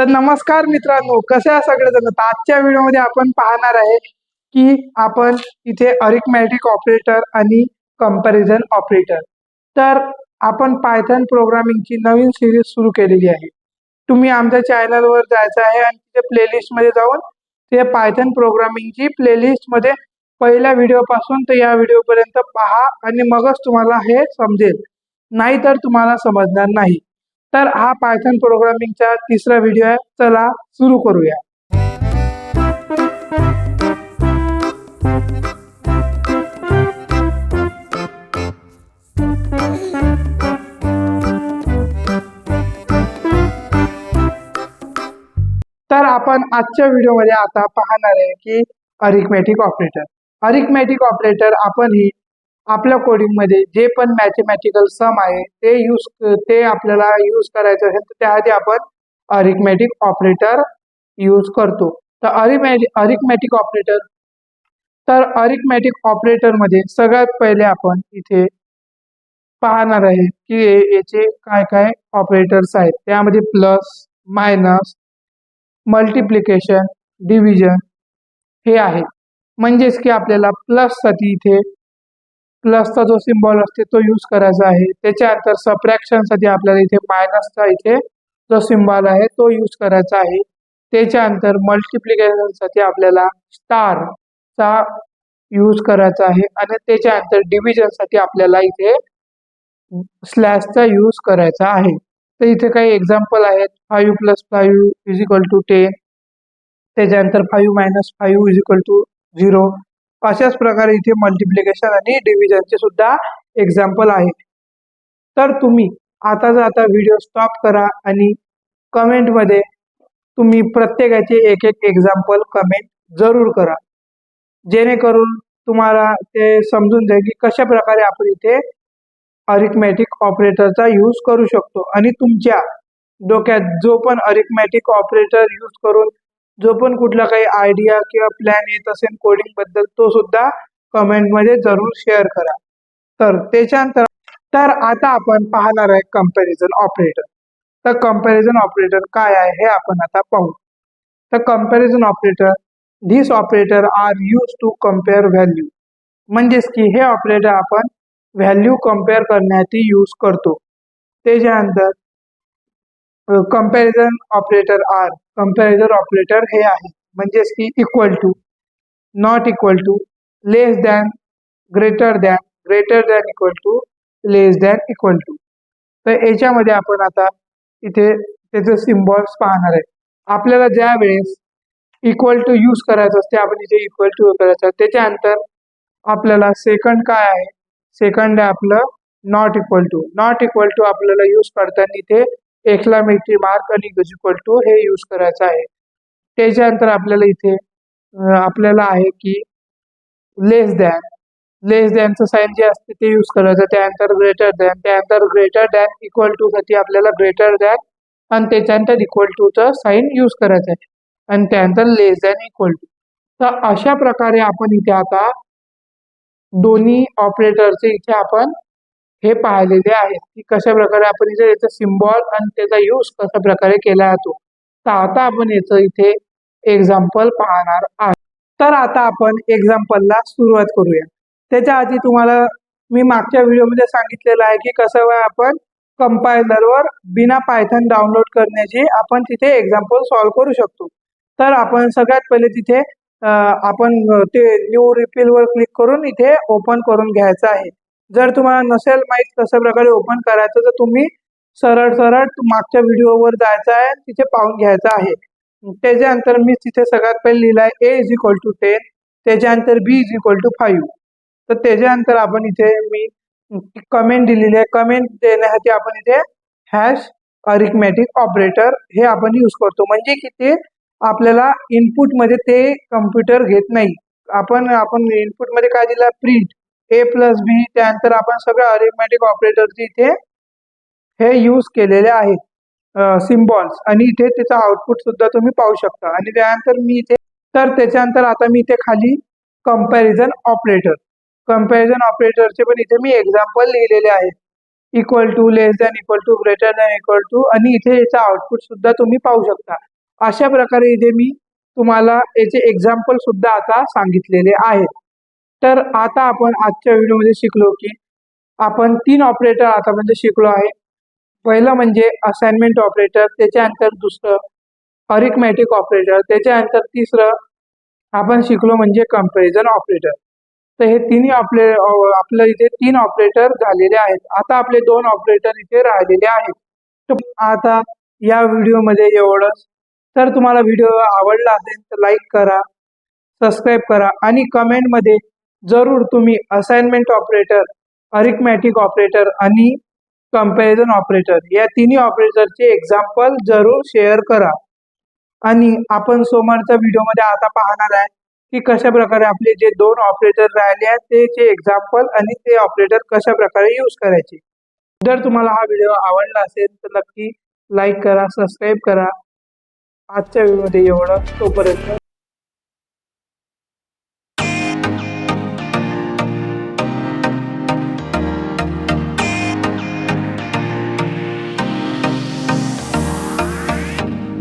तर नमस्कार मित्रांनो, कसे आहे सगळेजण? तर आजच्या व्हिडिओमध्ये आपण पाहणार आहे की आपण इथे अरिथमॅटिक ऑपरेटर आणि कंपॅरिझन ऑपरेटर. तर आपण पायथन प्रोग्रामिंगची नवीन सिरीज सुरू केलेली आहे. तुम्ही आमच्या चॅनलवर जायचं आहे आणि तिथे प्लेलिस्टमध्ये जाऊन ते पायथन प्रोग्रामिंगची प्लेलिस्टमध्ये पहिल्या व्हिडिओपासून तर या व्हिडिओपर्यंत पहा आणि मगच तुम्हाला हे समजेल, नाहीतर तुम्हाला समजणार नाही. तर हा पायथन प्रोग्रामिंगचा तिसरा व्हिडिओ आहे. चला सुरू करूया. तर आपण आजच्या व्हिडिओमध्ये आता पाहणार आहे की अरिथमॅटिक ऑपरेटर. अरिथमॅटिक ऑपरेटर आपण ही आपल्या कोडिंगमध्ये जे पण मॅथमॅटिकल सम आहे ते आपल्याला यूज करायचं असेल तर त्याआधी आपण अरिथमॅटिक ऑपरेटर यूज करतो. तर अरिथमॅटिक ऑपरेटर मध्ये सगळ्यात पहिले आपण इथे पाहणार आहे की याचे काय काय ऑपरेटर्स आहेत. त्यामध्ये प्लस, मायनस, मल्टिप्लिकेशन, डिव्हिजन हे आहे. म्हणजेच की आपल्याला प्लस साठी इथे प्लसचा जो सिम्बॉल असते तो यूज करायचा आहे. त्याच्यानंतर सबट्रॅक्शन साठी आपल्याला इथे मायनसचा इथे जो सिम्बॉल आहे तो यूज करायचा आहे. त्याच्यानंतर मल्टिप्लिकेशन साठी आपल्याला स्टारचा यूज करायचा आहे आणि त्याच्यानंतर डिव्हिजन साठी आपल्याला इथे स्लॅशचा यूज करायचा आहे. तर इथे काही एक्झाम्पल आहेत. 5 + 5 = 10. त्याच्यानंतर 5 - 5 = 0. अशाच प्रकारे इथे मल्टिप्लिकेशन आणि डिव्हिजनचे सुद्धा एक्झाम्पल आहेत. तर तुम्ही आता व्हिडिओ स्टॉप करा आणि कमेंटमध्ये तुम्ही प्रत्येकाचे एक एक एक्झाम्पल कमेंट जरूर करा, जेणेकरून तुम्हाला ते समजून जाईल की कशा प्रकारे आपण इथे अरिथमॅटिक ऑपरेटरचा यूज करू शकतो. आणि तुमच्या डोक्यात जो पण अरिथमॅटिक ऑपरेटर यूज करून जो पण कुठला काही आयडिया किंवा प्लॅन येत असेल कोडिंग बद्दल तो सुद्धा कमेंटमध्ये जरूर शेअर करा. तर आता आपण पाहणार आहे कंपॅरिझन ऑपरेटर. तर कंपॅरिझन ऑपरेटर काय आहे हे आपण आता पाहू. तर comparison operator, this operator are use to compare value. म्हणजेच की हे ऑपरेटर आपण व्हॅल्यू कम्पेअर करण्यासाठी यूज करतो. त्याच्यानंतर comparison operator are, comparison operator हे आहे म्हणजेच की equal to, not equal to, less than, greater than, greater than equal to, less than equal to. तर याच्यामध्ये आपण आता इथे त्याचे सिम्बॉल्स पाहणार आहे. आपल्याला ज्या वेळेस इक्वल टू यूज करायचं असते आपण इथे इक्वल टू करायचं. त्याच्यानंतर आपल्याला सेकंड काय आहे, सेकंड आहे आपलं not equal to. Not equal to आपल्याला यूज करताना इथे एक्सक्लेमेटरी मार्क आणि इक्वल टू हे यूज करायचं आहे. त्याच्यानंतर आपल्याला इथे आपल्याला आहे की लेस दॅन, लेस दॅनचं साईन जे असते ते यूज करायचं. त्यानंतर ग्रेटर दॅन, त्यानंतर ग्रेटर दॅन इक्वल टू साठी आपल्याला ग्रेटर दॅन आणि त्याच्यानंतर इक्वल टूचं साईन यूज करायचं आहे आणि त्यानंतर लेस दॅन इक्वल टू. तर अशा प्रकारे आपण इथे आता दोन्ही ऑपरेटरचे इथे आपण हे पाहिलेले आहेत की कशा प्रकारे आपण इथे याचा सिम्बॉल आणि त्याचा यूज कशा प्रकारे केला जातो. तर आता आपण याचं इथे एक्झाम्पल पाहणार आहोत. तर आता आपण एक्झाम्पलला सुरुवात करूया. त्याच्या आधी तुम्हाला मी मागच्या व्हिडिओमध्ये सांगितलेलं आहे की कसं आपण कंपायलरवर बिना पायथन डाउनलोड करण्याची आपण तिथे एक्झाम्पल सॉल्व्ह करू शकतो. तर आपण सगळ्यात पहिले तिथे आपण ते न्यू रिफिलवर क्लिक करून इथे ओपन करून घ्यायचं आहे. जर तुम्हाला नसेल माहीत कशा प्रकारे ओपन करायचं तर तुम्ही सरळ मागच्या व्हिडिओवर जायचं आहे, तिथे पाहून घ्यायचं आहे. त्याच्यानंतर मी तिथे सगळ्यात पहिले लिहिलं आहे A = 10, त्याच्यानंतर B = 5. तर त्याच्यानंतर आपण इथे मी कमेंट दिलेली आहे. कमेंट देण्यासाठी आपण इथे हॅश अरिथमॅटिक ऑपरेटर हे आपण यूज करतो. म्हणजे की ते आपल्याला इनपुटमध्ये ते कम्प्युटर घेत नाही. आपण इनपुटमध्ये काय दिलं, प्रिंट A + B. त्यानंतर आपण सगळं अरिथमॅटिक ऑपरेटरचे इथे हे यूज केलेले आहेत सिम्बॉल्स आणि इथे त्याचा आउटपुट सुद्धा तुम्ही पाहू शकता. आणि त्याच्यानंतर आता मी इथे खाली कंपॅरिझन ऑपरेटर, कंपॅरिझन ऑपरेटरचे पण इथे मी एक्झाम्पल लिहिलेले आहेत. Equal to, less than equal to, greater than equal to आणि इथे याचा आउटपुट सुद्धा तुम्ही पाहू शकता. अशा प्रकारे इथे मी तुम्हाला याचे एक्झाम्पल सुद्धा आता सांगितलेले आहेत. तर आता आपण आजच्या व्हिडिओमध्ये शिकलो की आपण 3 ऑपरेटर आतापर्यंत शिकलो आहे. पहिलं म्हणजे असाइनमेंट ऑपरेटर, त्याच्यानंतर दुसरं अरिथमॅटिक ऑपरेटर, त्याच्यानंतर तिसरं आपण शिकलो म्हणजे कंपॅरिझन ऑपरेटर. तर हे तिन्ही आपलं इथे 3 ऑपरेटर झालेले आहेत. आता आपले 2 ऑपरेटर इथे राहिलेले आहेत. तर आता या व्हिडिओमध्ये एवढंच. तर तुम्हाला व्हिडिओ आवडला असेल तर लाईक करा, सबस्क्राईब करा आणि कमेंटमध्ये जरूर तुम्ही असाइनमेंट ऑपरेटर, अरिथमॅटिक ऑपरेटर आणि कंपॅरिझन ऑपरेटर या तिन्ही ऑपरेटरचे एक्झाम्पल जरूर शेअर करा. आणि आपण सोमवारच्या व्हिडिओमध्ये आता पाहणार आहे की कशा प्रकारे आपले जे 2 ऑपरेटर राहिले आहेत त्याचे एक्झाम्पल आणि ते ऑपरेटर कशा प्रकारे यूज करायचे. जर तुम्हाला हा व्हिडिओ आवडला असेल तर नक्की लाईक करा, सबस्क्राईब करा. आजच्या व्हिडिओमध्ये एवढं. तोपर्यंत